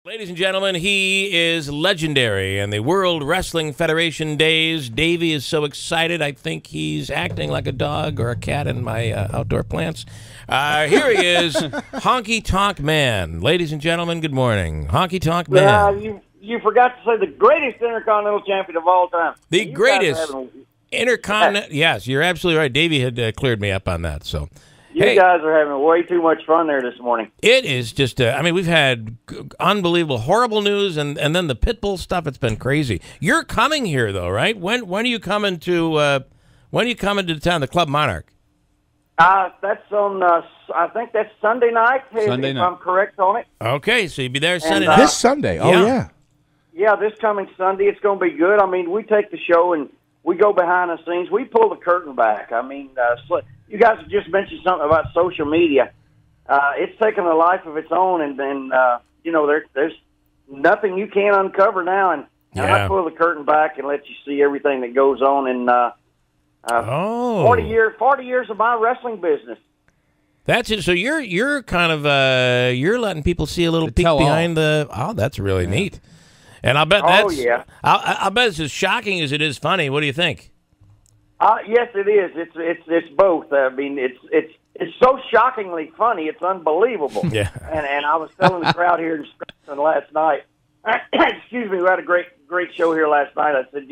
Ladies and gentlemen, he is legendary in the World Wrestling Federation days. Davey is so excited, I think he's acting like a dog or a cat in my outdoor plants. Here he is, Honky Tonk Man. Ladies and gentlemen, good morning. Honky Tonk Man. You forgot to say the greatest Intercontinental Champion of all time. The greatest Intercontinental. Yes, you're absolutely right. Davey had cleared me up on that, so... You guys are having way too much fun there this morning. It is just, I mean, we've had unbelievable, horrible news, and then the Pitbull stuff. It's been crazy. You're coming here, though, right? When are you coming to town? The Club Monarch. That's on. I think that's Sunday night. If I'm correct on it. Okay, so you'll be there Sunday night. This Sunday. Oh yeah. Yeah, this coming Sunday. It's going to be good. I mean, we take the show and we go behind the scenes. We pull the curtain back. I mean, you guys have just mentioned something about social media. It's taken a life of its own, and there's nothing you can't uncover now. And I pull the curtain back and let you see everything that goes on in 40 years of my wrestling business. That's it. So you're kind of you're letting people see a little peek behind the. Oh, that's really neat. And I'll bet that's. Oh yeah. I'll bet it's as shocking as it is funny. What do you think? Yes, it is. It's both. I mean, it's so shockingly funny. It's unbelievable. Yeah. And I was telling the crowd here in Scranton last night. Excuse me. We had a great show here last night. I said,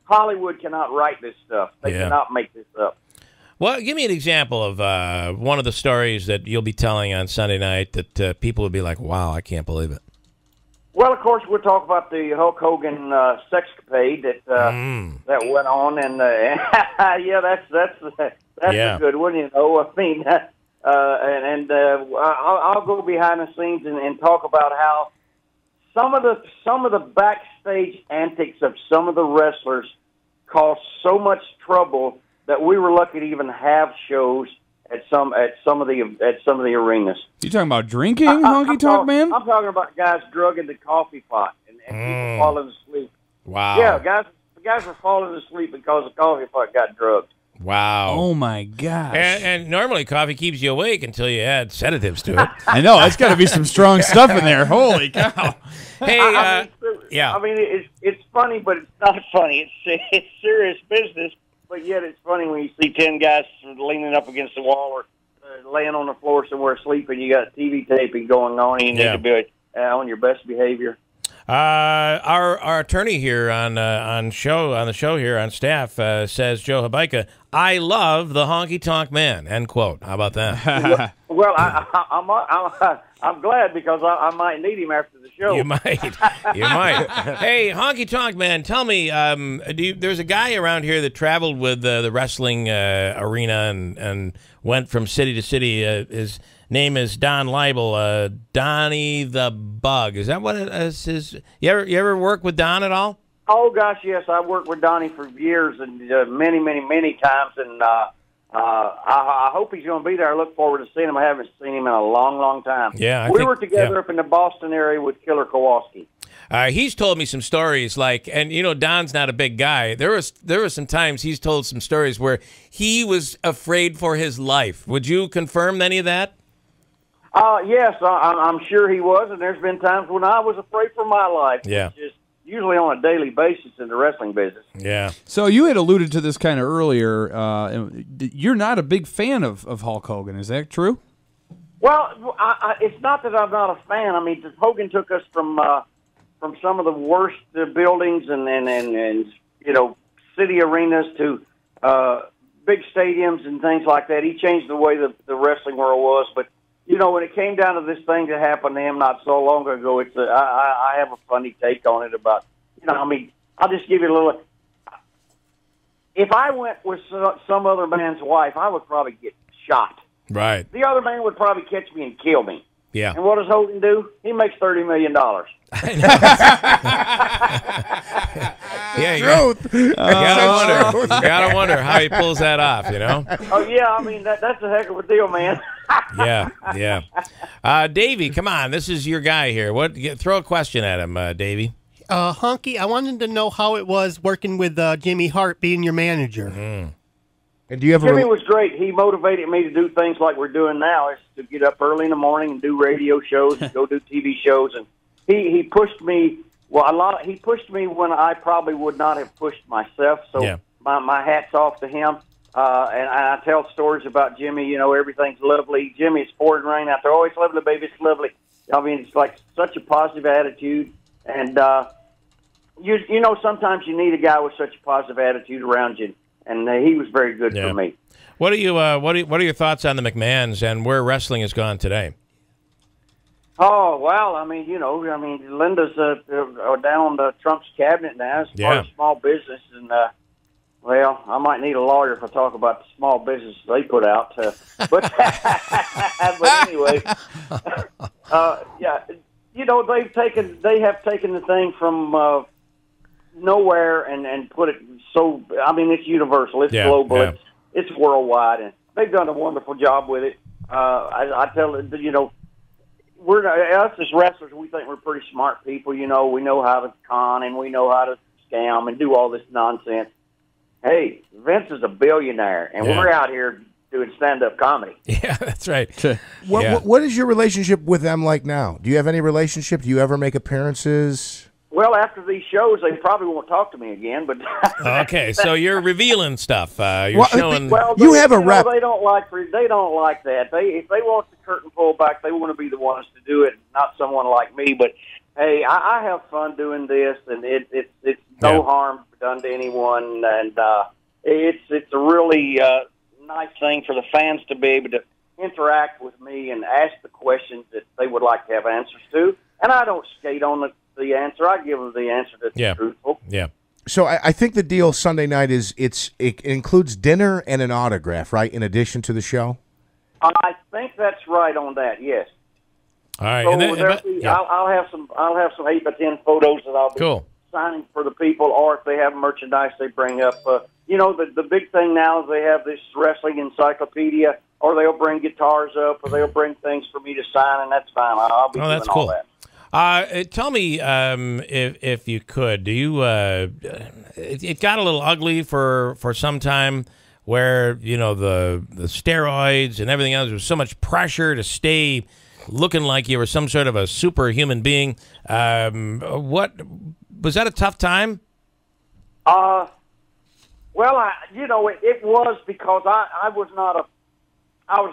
Hollywood cannot write this stuff. They cannot make this up. Well, give me an example of one of the stories that you'll be telling on Sunday night that people would be like, "Wow, I can't believe it." Well, of course, we'll talk about the Hulk Hogan sexcapade that went on, and that's a good one. I mean, I'll go behind the scenes and talk about how some of the backstage antics of some of the wrestlers caused so much trouble that we were lucky to even have shows at some of the arenas. You talking about drinking, Honky Tonk Man? I'm talking about guys drugging the coffee pot and people falling asleep. Wow. Yeah, guys were falling asleep because the coffee pot got drugged. Wow. Oh my gosh. And normally coffee keeps you awake until you add sedatives to it. I know, that's got to be some strong stuff in there. Holy cow. Hey, I mean, it's funny, but it's not funny. It's serious business. But yet it's funny when you see 10 guys leaning up against the wall or laying on the floor somewhere sleeping. You got TV taping going on, and you need to be on your best behavior. Our attorney here on the show here on staff says, Joe Habaika, "I love the Honky Tonk Man." End quote. How about that? Well, I'm glad because I might need him after the show. You might. Hey, Honky Tonk Man, tell me, there's a guy around here that traveled with the wrestling arena and went from city to city. His name is Don Leibel, Donnie the Bug. Is that what it is? You ever work with Don at all? Oh gosh, yes. I worked with Donnie for years and many times, and I hope he's going to be there. I look forward to seeing him. I haven't seen him in a long time. Yeah, we were together up in the Boston area with Killer Kowalski. He's told me some stories, and Don's not a big guy. There were some times he's told some stories where he was afraid for his life. Would you confirm any of that? Yes, I'm sure he was, and there's been times when I was afraid for my life. Yeah. Which is usually on a daily basis in the wrestling business. Yeah. So you had alluded to this kind of earlier. You're not a big fan of Hulk Hogan. Is that true? Well, it's not that I'm not a fan. I mean, Hogan took us from some of the worst buildings and city arenas to big stadiums and things like that. He changed the way the wrestling world was. But when it came down to this thing that happened to him not so long ago, I have a funny take on it about I'll just give you a little. If I went with some other man's wife, I would probably get shot. Right. The other man would probably catch me and kill me. Yeah. And what does Hogan do? He makes $30 million. Yeah, you gotta wonder how he pulls that off, Oh yeah, I mean that's a heck of a deal, man. Yeah. Davey, come on, this is your guy here. Throw a question at him, Davey. Honky, I wanted to know how it was working with Jimmy Hart being your manager. Mm. And do you ever? Jimmy was great. He motivated me to do things like we're doing now, is to get up early in the morning and do radio shows and go do TV shows. And he pushed me. Well, he pushed me when I probably would not have pushed myself. So my hat's off to him. And I tell stories about Jimmy. You know, everything's lovely. Jimmy's pouring rain out there. Oh, it's lovely, baby. It's lovely. I mean, it's like such a positive attitude. And you know, sometimes you need a guy with such a positive attitude around you. And he was very good for me. What are your thoughts on the McMahons and where wrestling has gone today? Oh, well, I mean, Linda's down on Trump's cabinet now. It's part of small business, and well, I might need a lawyer if I talk about the small business they put out. But but anyway, you know, they have taken the thing from nowhere and put it so. I mean, it's universal, it's global, it's worldwide, and they've done a wonderful job with it. I tell it, you know. Us as wrestlers, we think we're pretty smart people. You know, we know how to con and we know how to scam and do all this nonsense. Hey, Vince is a billionaire, and we're out here doing stand-up comedy. Yeah, that's right. What is your relationship with them like now? Do you have any relationship? Do you ever make appearances? Well, after these shows, they probably won't talk to me again. But okay, so you're revealing stuff. You're showing. Well, you have a rep. They don't like that. If they want the curtain pulled back, they want to be the ones to do it, not someone like me. But hey, I have fun doing this, and it's no harm done to anyone, and it's a really nice thing for the fans to be able to interact with me and ask the questions that they would like to have answers to, and I don't skate on the answer. I give them the answer that's truthful. Yeah. So I think the deal Sunday night is it includes dinner and an autograph, right? In addition to the show. I think that's right on that. Yes. All right. So I'll have some 8x10 photos that I'll be signing for the people, or if they have merchandise they bring up. You know, the big thing now is they have this wrestling encyclopedia, or they'll bring guitars up, or they'll bring things for me to sign, and that's fine. I'll be doing all that. Tell me, if you could, do you? It got a little ugly for some time, where you know the steroids and everything else. There was so much pressure to stay looking like you were some sort of a superhuman being. What was that a tough time? Well, it was because I was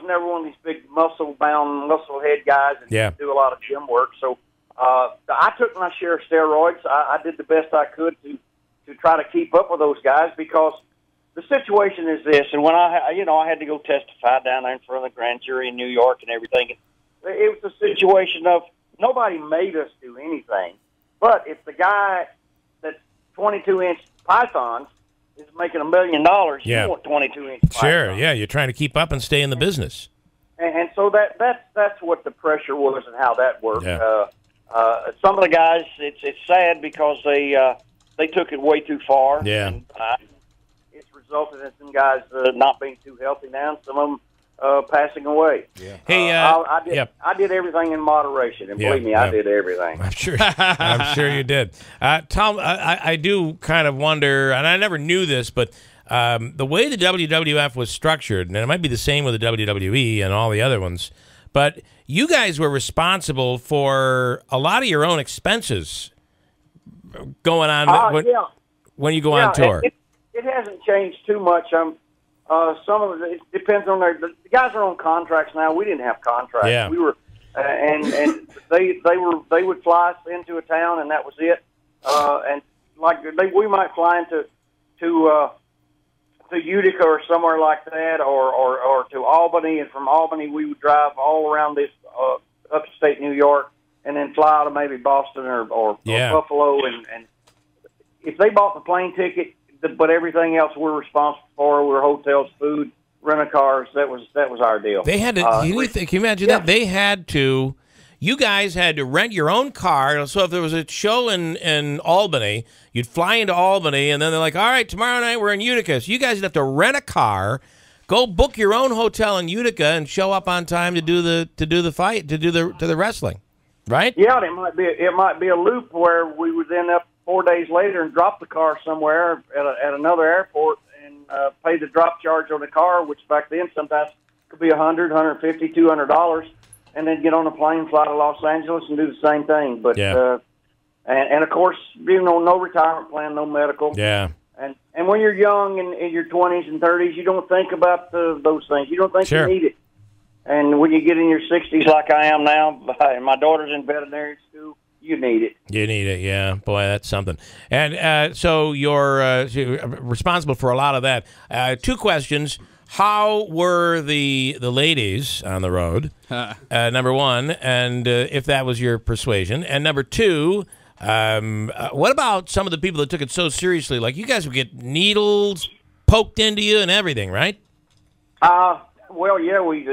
never one of these big muscle-bound, muscle-head guys and do a lot of gym work, so. I took my share of steroids. I did the best I could to try to keep up with those guys because the situation is this. And when I had to go testify down there in front of the grand jury in New York and everything. It was a situation of nobody made us do anything. But if the guy that's 22-inch pythons is making $1 million, you want 22-inch pythons. Sure, yeah. You're trying to keep up and stay in the business. And so that's what the pressure was and how that worked. Yeah. Some of the guys, it's sad because they took it way too far. Yeah. And, it's resulted in some guys not being too healthy now, and some of them passing away. Yeah. Hey, I did everything in moderation, and believe me, I did everything. I'm sure you did. Tom, I do kind of wonder, and I never knew this, but the way the WWF was structured, and it might be the same with the WWE and all the other ones, but you guys were responsible for a lot of your own expenses going on when you go on tour. It hasn't changed too much. Some of it depends on the guys are on contracts now. We didn't have contracts. Yeah. We were, and they would fly us into a town, and that was it. And we might fly into Utica or somewhere like that, or to Albany, and from Albany we would drive all around this upstate New York, and then fly to maybe Boston or Buffalo, and if they bought the plane ticket, but everything else we're responsible for. We're hotels, food, rent-a-cars. That was our deal. They had to. Can you imagine that? They had to. You guys had to rent your own car. So if there was a show in Albany, you'd fly into Albany, and then they're like, "All right, tomorrow night we're in Utica." So you guys would have to rent a car, go book your own hotel in Utica, and show up on time to do the wrestling, right? Yeah, and it might be a loop where we would end up 4 days later and drop the car somewhere at another airport and pay the drop charge on the car, which back then sometimes could be $100, $150, $200. and then get on a plane, fly to Los Angeles, and do the same thing. But and of course, no retirement plan, no medical. Yeah. And when you're young and in your 20s and 30s, you don't think about those things. You don't think Sure. you need it. And when you get in your 60s, like I am now, and my daughter's in veterinary school, you need it. You need it, yeah. Boy, that's something. And so you're responsible for a lot of that. 2 questions. How were the ladies on the road, number 1, and if that was your persuasion? And number 2, what about some of the people that took it so seriously? Like, you guys would get needles poked into you and everything, right? Well, yeah, we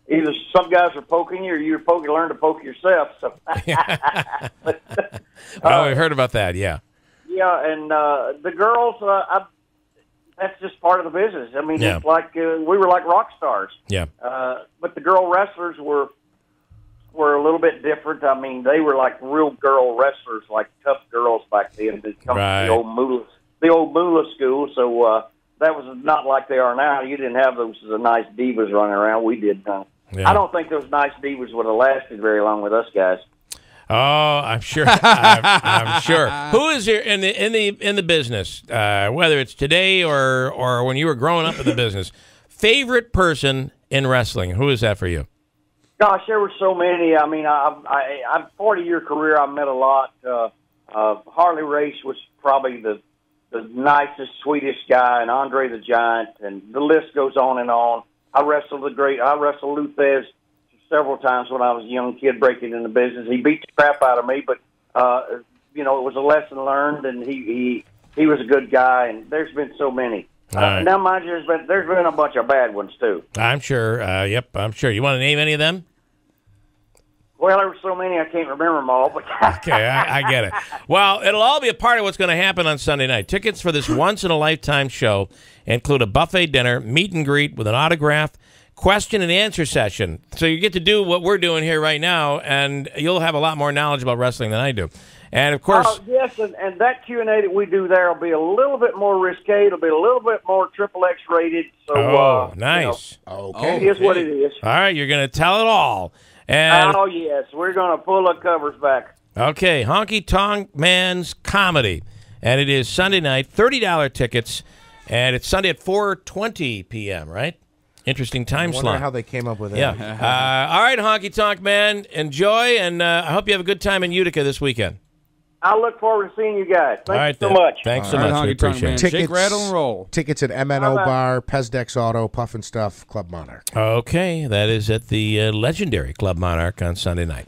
either some guys are poking you or you learn to poke yourself. So, I heard about that. Yeah. Yeah, and the girls, that's just part of the business. I mean, it's like we were like rock stars. Yeah. But the girl wrestlers were a little bit different. I mean, they were like real girl wrestlers, like tough girls back then. They come from the old Moolah school. So that was not like they are now. You didn't have those nice divas running around. We did. I don't think those nice divas would have lasted very long with us guys. Oh, I'm sure. I'm sure. Who is here in the business, whether it's today or when you were growing up in the business? Favorite person in wrestling? Who is that for you? Gosh, there were so many. I mean, I've 40-year career. I met a lot. Harley Race was probably the nicest, sweetest guy, and Andre the Giant, and the list goes on and on. I wrestled Luthez several times when I was a young kid breaking in the business. He beat the crap out of me, but it was a lesson learned, and he was a good guy. And there's been so many. Now, mind you, there's been a bunch of bad ones too. I'm sure. Yep, I'm sure. You want to name any of them? Well, there were so many I can't remember them all. But okay, I get it. Well, it'll all be a part of what's going to happen on Sunday night. Tickets for this once-in-a-lifetime show include a buffet dinner, meet and greet with an autograph, question and answer session. So you get to do what we're doing here right now, and you'll have a lot more knowledge about wrestling than I do. And, of course... yes, and that Q&A that we do there will be a little bit more risque. It'll be a little bit more XXX rated. So, nice. Okay. It is what it is. All right, you're going to tell it all. And, oh, yes. We're going to pull the covers back. Okay, Honky Tonk Man's Comedy. And it is Sunday night, $30 tickets, and it's Sunday at 4:20 p.m., right? Interesting time slot. I wonder how they came up with that. Yeah. All right, Honky Tonk Man, enjoy, and I hope you have a good time in Utica this weekend. I look forward to seeing you guys. Thank you so much. Thanks so much. We appreciate it. Shake, rattle, and roll. Tickets at MNO Bar, Pezdex Auto, Puff and Stuff, Club Monarch. Okay, that is at the legendary Club Monarch on Sunday night.